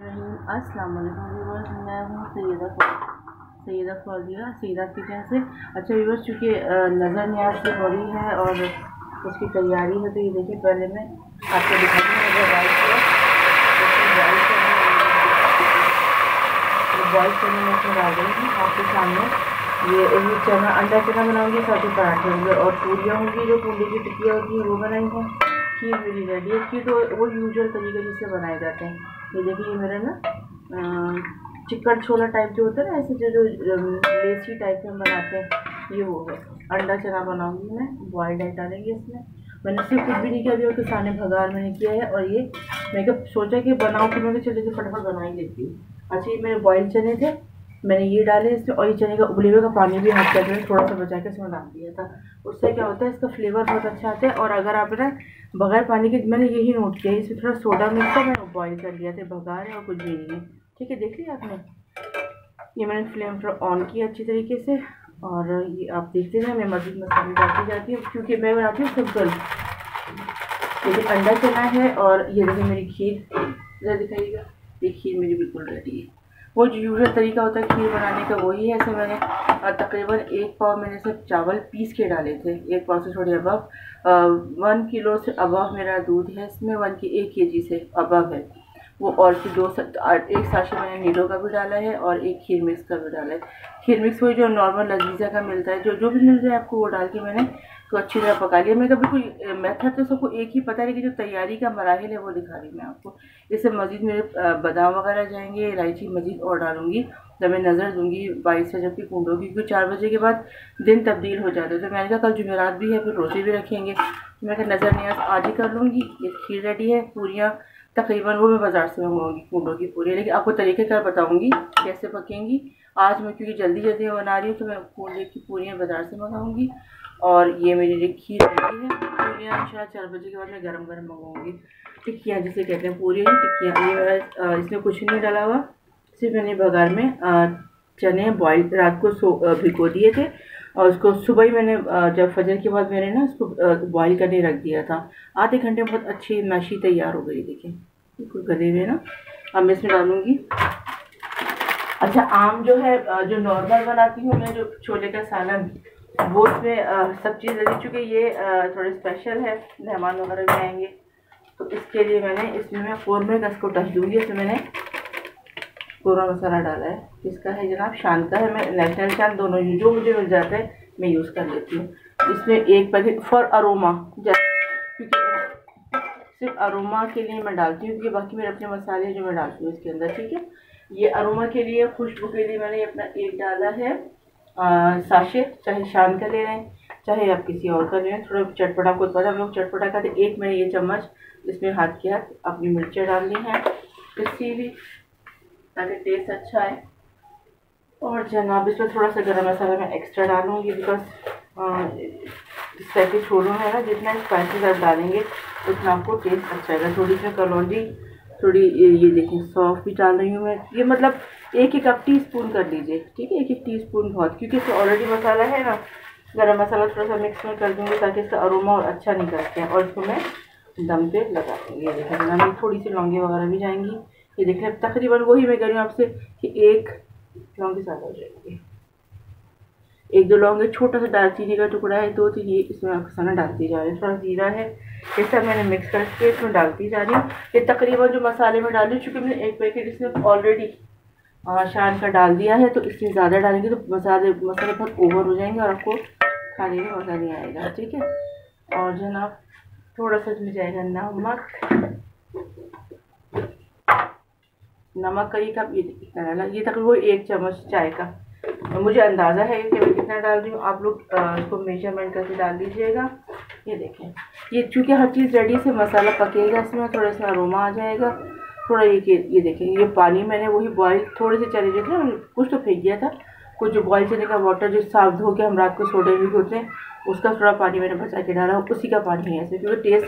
अस्सलाम वालेकुम व्यूअर्स, मैं हूँ सैयदा फौजिया सैयदा किचन से। अच्छा व्यूअर्स, चूँकि नज़र न्याज से हो रही है और उसकी तैयारी है, तो ये देखिए पहले मैं आपको दिखाती हूँ। बॉइल चने मैं इसमें डाल रही हूँ आपके सामने। ये चना, अंडा चना बनाऊँगी, साथ ही पराठे होंगे और पूरियाँ होंगी, जो पूरी की टिक्कियाँ होती हैं वो बनाई हैं। खीर मेरी रेडी है। खीर तो वो यूजुअल तरीके जिससे बनाए जाते हैं। ये देखिए, ये मेरा ना चिकन छोला टाइप जो होता है ना, ऐसे जो लेसी टाइप में बनाते हैं, ये वो है। अंडा चना बनाऊंगी मैं, बॉइल्ड एग डालेंगे इसमें। मैंने सिर्फ कुछ भी नहीं किया, अभी उसके सामने भगार मैंने किया है। और ये मैं कब सोचा कि बनाऊँ, तो मैंने चले फटाफट बना ही लेती हूँ। अच्छा, ये मेरे बॉइल्ड चने थे, मैंने ये डाले इसमें। और ये चने का उबले हुए का पानी भी हाथ करके थोड़ा सा बचा के इसमें डाल दिया था। उससे क्या होता है, इसका फ्लेवर बहुत अच्छा आता है। और अगर आप ना बगैर पानी के, मैंने यही नोट किया है, इसमें थोड़ा सोडा मिक्स है, मैंने बॉईल कर लिया था। बघार है और कुछ भी नहीं है। ठीक है, देख लिया आपने। ये मैंने फ्लेम थोड़ा ऑन किया अच्छी तरीके से। और ये आप देखते हैं, मैं मज़ीद मसाले डालती जाती हूँ, क्योंकि मैं बनाती हूँ सिंपल। लेकिन अंडा चना है। और ये देखिए मेरी खीर, जरा दिखाइएगा। ये खीर मेरी बिल्कुल रेडी है। वो जो यूजुअल तरीका होता है खीर बनाने का, वही है। ऐसे मैंने तकरीबन 1 पाव मैंने सिर्फ चावल पीस के डाले थे। 1 पाव से थोड़े अबव, 1 किलो से अबव मेरा दूध है इसमें। 1 kg से अबव है वो। और फिर 1 साशे मैंने नीडो का भी डाला है और 1 खीर मिक्स का भी डाला है। खीर मिक्स वही जो नॉर्मल लजीजा का मिलता है, जो भी मिल जाए आपको, वो डाल के मैंने तो अच्छी तरह पका लिया। मैं कभी कोई मेथड तो सबको एक ही पता है, लेकिन जो तैयारी का मराहिल है वो दिखा रही मैं आपको। इससे मज़ीद मेरे बादाम वगैरह जाएंगे, इलायची मज़ीद और डालूंगी जब मैं नज़र दूंगी 22 से, जबकि कूट होगी, क्योंकि 4 बजे के बाद दिन तब्दील हो जाते हैं। तो मैंने कहा कल जुमेरात भी है, फिर रोज़े भी रखेंगे, तो मैं कहा नज़र न्याज आज ही कर लूँगी। ये खीर रेडी है। पूरियाँ तकरीबन वो मैं बाज़ार से मंगवाऊँगी, कूटों की पूरी, लेकिन आपको तरीक़ेकार बताऊँगी कैसे पकेंगी। आज मैं क्योंकि जल्दी जल्दी बना रही हूँ, तो मैं कूटे की पूरियाँ बाज़ार से मंगाऊँगी। और ये मेरी खीर रेडी है। पूरियाँ इंशाल्लाह 4 बजे के बाद मैं गरम गरम मंगाऊँगी। टिक्कियाँ जिसे कहते हैं, पूरियाँ टिक्कियाँ। ये मेरा इसमें कुछ नहीं डाला हुआ, सिर्फ मैंने बघार में चने बॉयल रात को भिगो दिए थे। और उसको सुबह ही मैंने जब फजर के बाद मैंने ना उसको बॉयल करने रख दिया था। आधे घंटे में बहुत अच्छी मैशी तैयार हो गई। देखिए बिल्कुल गले हुए ना। अब मैं इसमें डालूँगी। अच्छा, आम जो है, जो नॉर्मल बनाती हूँ मैं, जो छोले का सालन, वो इसमें सब चीज़ लगी। चूँकि ये थोड़े स्पेशल है, मेहमान वगैरह भी आएंगे, तो इसके लिए मैंने इसमें मैं क़ोरमे का इसको टच दूँगी। इसमें मैंने पूरा मसाला डाला है। इसका है जनाब शान का है, मैं नेशनल शान, दोनों जो मुझे मिल जाता है मैं यूज़ कर लेती हूँ। इसमें 1 पैकेट फॉर अरोमा, क्योंकि सिर्फ अरोमा के लिए मैं डालती हूँ, क्योंकि बाकी मेरे अपने मसाले जो मैं डालती हूँ इसके अंदर। ठीक है, ये अरोमा के लिए, खुशबू के लिए मैंने अपना 1 डाला है साशे, चाहे शान का ले रहे हैं, चाहे आप किसी और का ले रहे हैं। थोड़ा चटपटा को पता, हम लोग चटपटा खाते। 1 मैंने ये चम्मच इसमें हाथ के हाथ अपनी मिर्चें डालनी है, इसकी भी, ताकि टेस्ट अच्छा है। और जनाब इसमें थोड़ा सा गरम मसाला मैं एक्स्ट्रा डालूँगी, बिकॉज स्पाइसी छोलों है ना, जितना स्पाइसी आप डालेंगे उतना आपको टेस्ट अच्छा आएगा। थोड़ी इसमें कलौंजी, थोड़ी ये देखिए सौंफ भी डाल रही हूँ मैं। ये मतलब 1-1 टीस्पून कर लीजिए। ठीक है, 1-1 टीस्पून बहुत, क्योंकि इसमें ऑलरेडी मसाला है ना। गरम मसाला थोड़ा सा मिक्स में कर दूँगी, ताकि इसका अरोमा और अच्छा निकलते हैं। और इसको मैं दम पे लगा दूँगी। ये देखिए जनाब, थोड़ी सी लौंगी वगैरह भी जाएंगी। ये देखिए तकरीबन वही मैं कह रही हूँ आपसे कि 1 लौंगी ज़्यादा हो जाएगी, 1-2 लौंग, छोटा सा दालचीनी का टुकड़ा है, 2-3 ये इसमें मसाला डालती जा रही हूँ। थोड़ा जीरा है, ये सब मैंने मिक्स करके इसमें डालती जा रही हूँ। ये तकरीबन जो मसाले में डाली, चूँकि मैंने 1 पैकेट इसमें ऑलरेडी शान का डाल दिया है, तो इसमें ज़्यादा डालेंगे तो मसाले बहुत ओवर हो जाएंगे और आपको खाने में मज़ा नहीं आएगा। ठीक है, और जनाब थोड़ा सा इसमें जाएगा नमक का 1 कप, ये कितना डाला, ये तकरीबन 1 चम्मच चाय का। मुझे अंदाज़ा है कि मैं कितना डाल रही हूँ, आप लोग इसको मेजरमेंट करके डाल दीजिएगा। ये देखें, ये चूँकि हर चीज़ रेडी से मसाला पकेगा, इसमें थोड़ा सा अरोमा आ जाएगा। थोड़ा ये देखें, ये पानी मैंने वही बॉयल थोड़े से चने जो थे, मैंने कुछ तो फेंक दिया था, कुछ जो बॉयल चने का वाटर जो साफ धो के हम रात को सोडे में भिगोते हैं, उसका थोड़ा पानी मैंने बचा के डाला, उसी का पानी है ऐसे। क्योंकि टेस्ट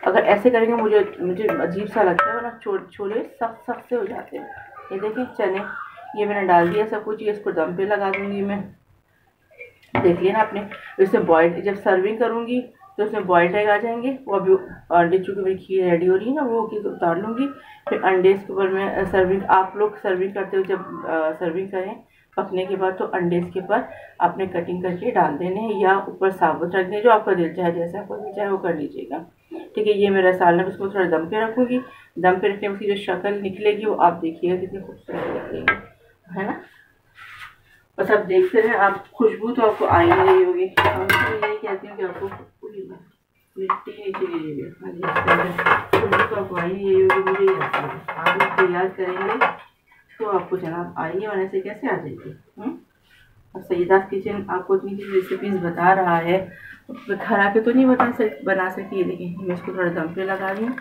अगर ऐसे करेंगे मुझे अजीब सा लगता है, वरना छोले सख्त से हो जाते हैं। ये देखें चने, ये मैंने डाल दिया सब कुछ। ये इसको दम पे लगा दूंगी मैं। देख लिया ना आपने। इसे बॉयल जब सर्विंग करूंगी तो उसमें बॉइल्ड एग आ जाएंगे। वो अभी अंडे चूँकि मेरी खीर रेडी हो रही है ना, वो की उतार लूँगी। फिर अंडे इसके ऊपर मैं सर्विंग, आप लोग सर्विंग करते हो जब सर्विंग करें पकने के बाद, तो अंडे इसके ऊपर आपने कटिंग करके डाल देने हैं या ऊपर साबुत रख दें, जो आपका दिल चाहे, जैसे आपको दिल चाहे वो कर लीजिएगा। ठीक है, ये मेरा सालन, इसको थोड़ा दम पे रखूँगी। दम पे रखने में उसकी जो शक्ल निकलेगी वो आप देखिएगा कितनी खूबसूरत निकलेगी, है ना। बस आप देखते रहे, आप खुशबू तो आपको आ ही रही होगी। हम तो यही कहती हूँ कि आपको मिट्टी नीचे गिरी खुशबू तो आपको आ ही रही होगी, मुझे ही आती है। आप लोग तैयार करेंगे तो आपको जनाब आइए, वरना से कैसे आ जाएगी। और सईदास किचन आपको इतनी रेसिपीज़ बता रहा है, घर आके तो नहीं बना सकी। लेकिन मैं इसको थोड़ा दम पे लगा रही हूँ,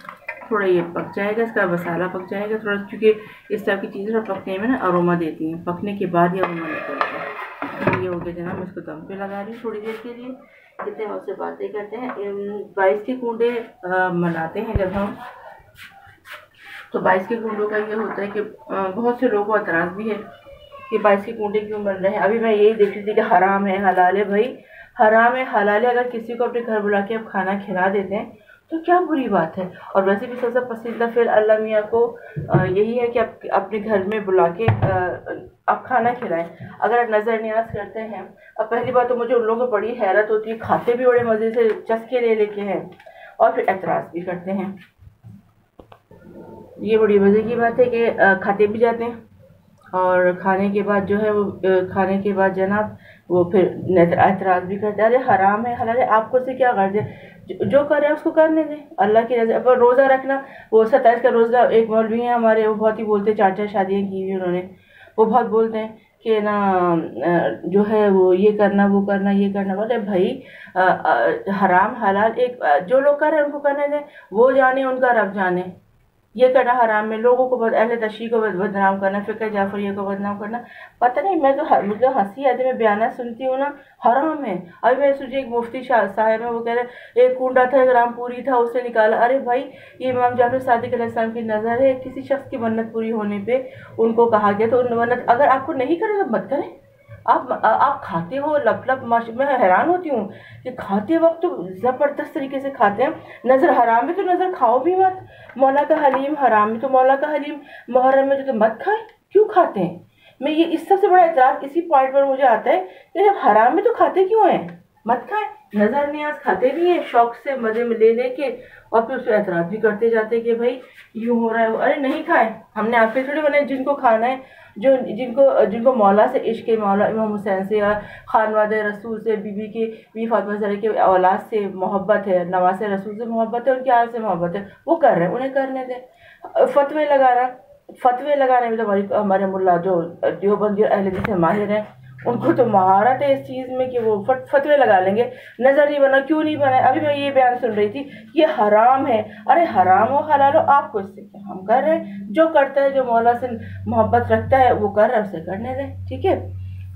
थोड़ा ये पक जाएगा, इसका मसाला पक जाएगा थोड़ा, क्योंकि इस तरह की चीज़ें थोड़ा पकने में ना अरोमा देती हैं, पकने के बाद ये अरोमा निकलता है। ये हो गया जनाब, मैं इसको दम पे लगा रही हूँ थोड़ी देर के लिए। जितने आपसे बातें करते हैं 22 के कूंडे मनाते हैं जब हम, तो 22 के कूंडों का ये होता है कि बहुत से लोगों को एतराज़ भी है कि 22 के कूंडे क्यों बन रहे हैं। अभी मैं यही देख रही थी कि हराम है हलाल है, भाई हराम है हलाल है। अगर किसी को अपने घर बुला के आप खाना खिला देते हैं तो क्या बुरी बात है। और वैसे भी सबसे पसंदीदा फिर अल्लाह मियाँ को यही है कि आप अपने घर में बुला के आप खाना खिलाएं। अगर आप नज़र न्याज करते हैं, अब पहली बात तो मुझे उन लोगों को बड़ी हैरत होती है, खाते भी बड़े मज़े से चस्के ले लेके हैं और फिर एतराज़ भी करते हैं। ये बड़ी मज़े की बात है कि खाते भी जाते हैं और खाने के बाद जो है वो खाने के बाद जनाब वो फिर एतराज़ भी करते हैं, अरे हराम है हलाल है, आपको से क्या गर्ज है, जो कर रहे हैं उसको करने दें, अल्लाह की रज़ा। पर रोज़ा रखना, वो 27 का रोज़ा, एक मौलवी हैं हमारे, वो बहुत ही बोलते, 4 शादियाँ की हुई उन्होंने, वो बहुत बोलते हैं कि ना जो है वो ये करना वो करना ये करना। बोले भाई हराम हलाल एक जो लोग कर रहे हैं उनको करने दें, वो जाने उनका रब जाने। ये करना हराम में, लोगों को अहले तशरीह को बदनाम करना, फ़िक्र जाफरिया को बदनाम करना, पता नहीं, मैं तो मुझे हंसी आती है, मैं बयाना सुनती हूँ ना, हराम है। अभी मैं सोची एक मुफ्ती साहब है, वो कह रहे एक कुंडा था, एक रामपुरी था, उससे निकाला। अरे भाई ये इमाम जाफर सादिक अलैहिस्सलाम की नज़र है, किसी शख्स की मन्नत पूरी होने पर उनको कहा गया, तो मन्नत अगर आपको नहीं करे तो मत करें। आप खाते हो लप लप, मैं हैरान होती हूँ कि खाते वक्त तो ज़बरदस्त तरीके से खाते हैं। नज़र हराम में तो नज़र खाओ भी मत, मौला का हलीम हराम में तो मौला का हलीम मुहर्रम में तो मत खाएं, क्यों खाते हैं। मैं ये इस सबसे बड़ा एतराज़ इसी पॉइंट पर मुझे आता है कि जब हराम में तो खाते क्यों हैं, मत खाएं। नज़र न्याज खाते भी हैं शौक से मज़े में ले लेके, और फिर उससे एतराज़ भी करते जाते हैं कि भाई यूँ हो रहा है। अरे नहीं खाएं, हमने आपके थोड़ी बनाए, जिनको खाना है, जो जिनको मौला से इश्क है, मौला इमाम हुसैन से या खानवादे रसूल से, बीबी फातिमा ज़हरा के औलाद से मोहब्बत है, नवासे रसूल से मोहब्बत है, उनके आल से मोहब्बत है, वो कर रहे हैं, उन्हें करने दें। फतवे लगाने में तो हमारे मुल्ला जो देवबंदी और अहले से माहिर हैं, उनको तो महारत है इस चीज़ में कि वो फतवे लगा लेंगे, नज़र नहीं बना क्यों नहीं बना। अभी मैं ये बयान सुन रही थी, ये हराम है। अरे हराम हो हलाल हो, आपको इससे क्या, हम कर रहे हैं, जो करता है, जो मौला से मोहब्बत रखता है वो कर रहा है, उसे करने दें, ठीक है।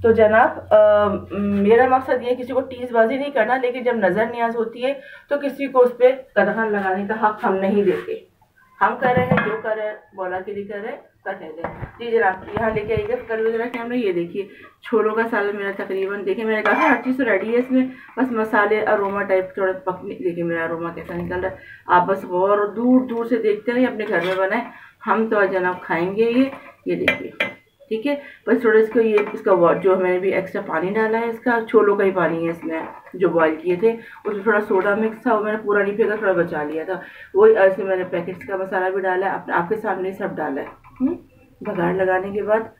तो जनाब मेरा मकसद ये किसी को टीज़बाजी नहीं करना, लेकिन जब नज़र न्याज होती है तो किसी को उस पर कदम लगाने का हक हम नहीं देते। हम कर रहे हैं, जो कर रहे हैं मौला के लिए कर रहे हैं, करने दें। जी जनाब, यहाँ लेके आइएगा कल वजह के हमने, ये देखिए छोलों का सालन मेरा तकरीबन, देखिए मैंने कहा हर चीज़ तो रेडी है इसमें, बस मसाले अरोमा टाइप थोड़ा पकने, देखिए मेरा अरोमा कैसा निकल रहा है। आप बस और दूर दूर से देखते रहिए, अपने घर में बनाए, हम तो जनाब खाएंगे ये देखिए, ठीक है। बस थोड़ा इसका जो मैंने भी एक्स्ट्रा पानी डाला है, इसका छोलों का ही पानी है इसमें, जो बॉईल किए थे उसमें थोड़ा सोडा मिक्स था, वो मैंने पूरा नहीं फेंका, थोड़ा बचा लिया था। वही ऐसे मैंने पैकेट्स का मसाला भी डाला है, आपके सामने सब डाला है। बघार लगाने के बाद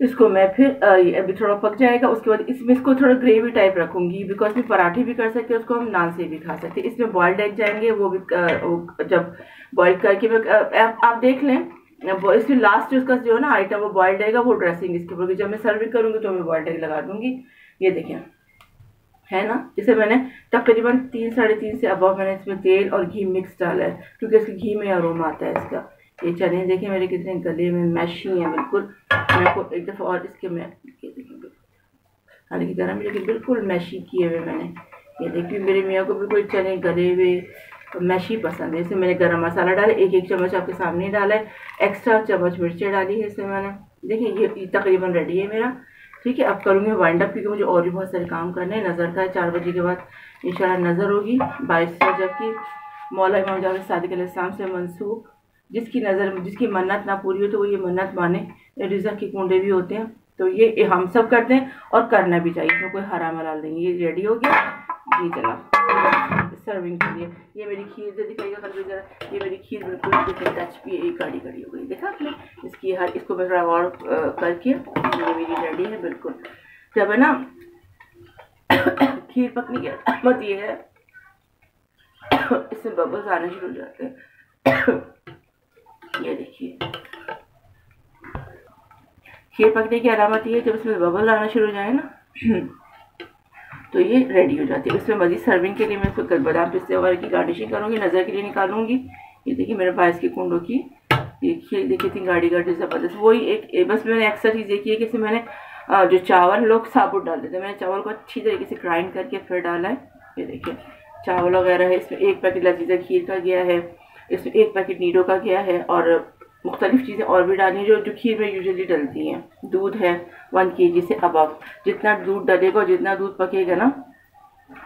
इसको मैं फिर अभी थोड़ा पक जाएगा, उसके बाद इसमें इसको थोड़ा ग्रेवी टाइप रखूंगी, बिकॉज में पराठे भी कर सकते हैं, उसको हम नान से भी खा सकते हैं। इसमें बॉइल्ड एग जाएंगे, वो भी जब बॉइल करके आप देख लें, इसमें लास्ट जो उसका जो है ना आइटम वो बॉइल्ड एग, वो ड्रेसिंग इसके ऊपर, जब मैं सर्विंग करूंगी तो मैं बॉइल्ड एग लगा दूंगी। ये देखें, है ना, इसे मैंने तकरीबन 3-3.5 से अब मैंने इसमें तेल और घी मिक्स डाला है, क्योंकि इसके घी में अरोमा आता है इसका। ये चने देखिए मेरे कितने गले में मैशी हैं बिल्कुल। मैं को एक दफ़ा और इसके में देखिए, हालांकि गर्म लेकिन बिल्कुल मैशी किए हुए मैंने। ये देखिए मेरे मियाँ को बिल्कुल चने गले हुए मैशी पसंद है। इसमें मैंने गरम मसाला डाला, एक चम्मच आपके सामने डाला है, एक्स्ट्रा चम्मच मिर्चें डाली है इसमें मैंने। देखिए ये तकरीबन रेडी है मेरा, ठीक है, अब करूँगी वाइंड अप क्योंकि मुझे और भी बहुत सारे काम करने हैं। नज़र का है 4 बजे के बाद इंशाल्लाह नज़र होगी। 22 रजब की मौला इमाम जावेद सादिक अलैहिस्सलाम से मंसूब जिसकी नज़र जिसकी मन्नत ना पूरी हो तो वो ये मन्नत माने। रिज़्क़ के कुंडे भी होते हैं तो ये हम सब करते हैं और करना भी चाहिए, इसमें कोई हराम हलाल नहीं। ये रेडी हो गया जी जनाब सर्विंग के लिए। ये मेरी खीर जो दिखाइएगा कर जरा, ये मेरी खीर बिल्कुल टच भी एक गाढ़ी गाढ़ी हो गई, देखा आपने इसकी हर इसको मैं थोड़ा और करके ये मेरी रेडी है बिल्कुल। जब है ना खीर पकने की अहमत ये है इससे बबल्स आने शुरू हो जाते हैं। ये देखिए खीर पकने की अलामत ये है जब इसमें बबल आना शुरू हो जाए ना तो ये रेडी हो जाती है। इसमें मज़ीद सर्विंग के लिए मैं इसको बादाम पिस्ते वगैरह की गार्निशिंग करूँगी, नज़र के लिए निकालूंगी। ये देखिए मेरे पास की कुंडों की ये खीर देखी थी गाढ़ी गाढ़ी ज़बरदस्त। वही एक बस मैंने एक्स्ट्रा चीज़ देखी है कि इसमें मैंने जो चावल लोग साबुत डाल देते हैं, मैंने चावल को अच्छी तरीके से ग्राइंड करके फिर डाला है। ये देखिए चावल वगैरह है, इसमें 1 पैकेट लजीजा खीर का गया है, इसमें 1 पैकेट नीडो का गया है और मुख्तलिफ चीज़ें और भी डालनी जो खीर में यूजुअली डलती हैं। दूध है 1 kg से अबव, जितना दूध डलेगा और जितना दूध पकेगा ना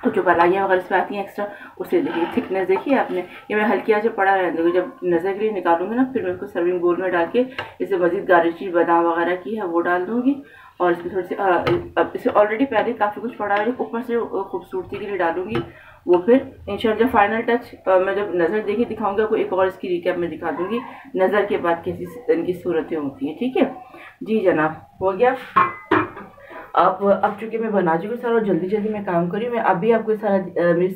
तो जो बलाइयाँ वगैरह इसमें आती हैं एक्स्ट्रा उसे देखिए थिकनेस देखिए आपने। ये मैं हल्की आंच पे पड़ा रहने दूँगी, जब नज़र के लिए निकालूंगी ना फिर मैं इसको सर्विंग बोल में डाल के इसे मज़ीद गार्निशिंग बादाम वगैरह की है वो डाल दूँगी और इसमें थोड़ी सी इसे ऑलरेडी पहले काफ़ी कुछ पड़ा है ऊपर से खूबसूरती के लिए डालूंगी वो फिर इंशाल्लाह जब फाइनल टच मैं जब नज़र देखी दिखाऊंगी आपको एक और इसकी रिकैप में दिखा दूंगी नज़र के बाद कैसी इनकी सूरतें होती हैं। ठीक है जी जनाब हो गया। अब चूँकि मैं बना चुकी हूँ सारा और जल्दी जल्दी मैं काम करी मैं अभी आपको सारा मेरी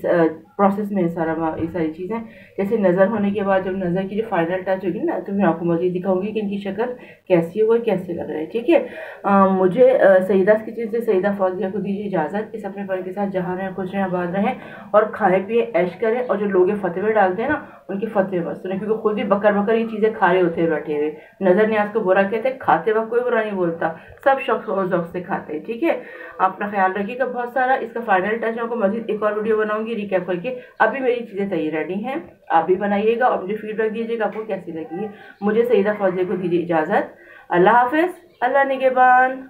प्रोसेस में सारा ये सारी चीज़ें जैसे नज़र होने के बाद जब नज़र की जो फाइनल टच होगी ना तो मैं आपको मज़ीद दिखाऊंगी कि इनकी शक्ल कैसी हो और कैसे लग रहा है। ठीक है मुझे सईदा किचन से सईदा फौजिया को दीजिए इजाज़त। इस अपने पर के साथ जहाँ रहें खुश रहें आबाद रहें और खाए पिए ऐश करें और जो लोग फतवे डालते हैं ना उनकी फतवे मत सुने क्योंकि खुद भी बकर बकर ये चीज़ें खा रहे होते हैं बैठे हुए। नज़र न्याज को बुरा कहते हैं, खाते वक्त कोई बुरा नहीं बोलता, सब शौक और ज़ौक़ से खाते हैं। ठीक है अपना ख्याल रखिएगा बहुत सारा। इसका फाइनल टच आपको मज़ीद एक और वीडियो बनाऊंगी रिकैप करके। अभी मेरी चीज़ें तैयार रेडी हैं, आप भी बनाइएगा और मुझे फीडबैक दीजिएगा आपको कैसी लगी है। मुझे सईदा फौजिया को दीजिए इजाज़त। अल्लाह हाफ़िज़, अल्लाह निगहबान।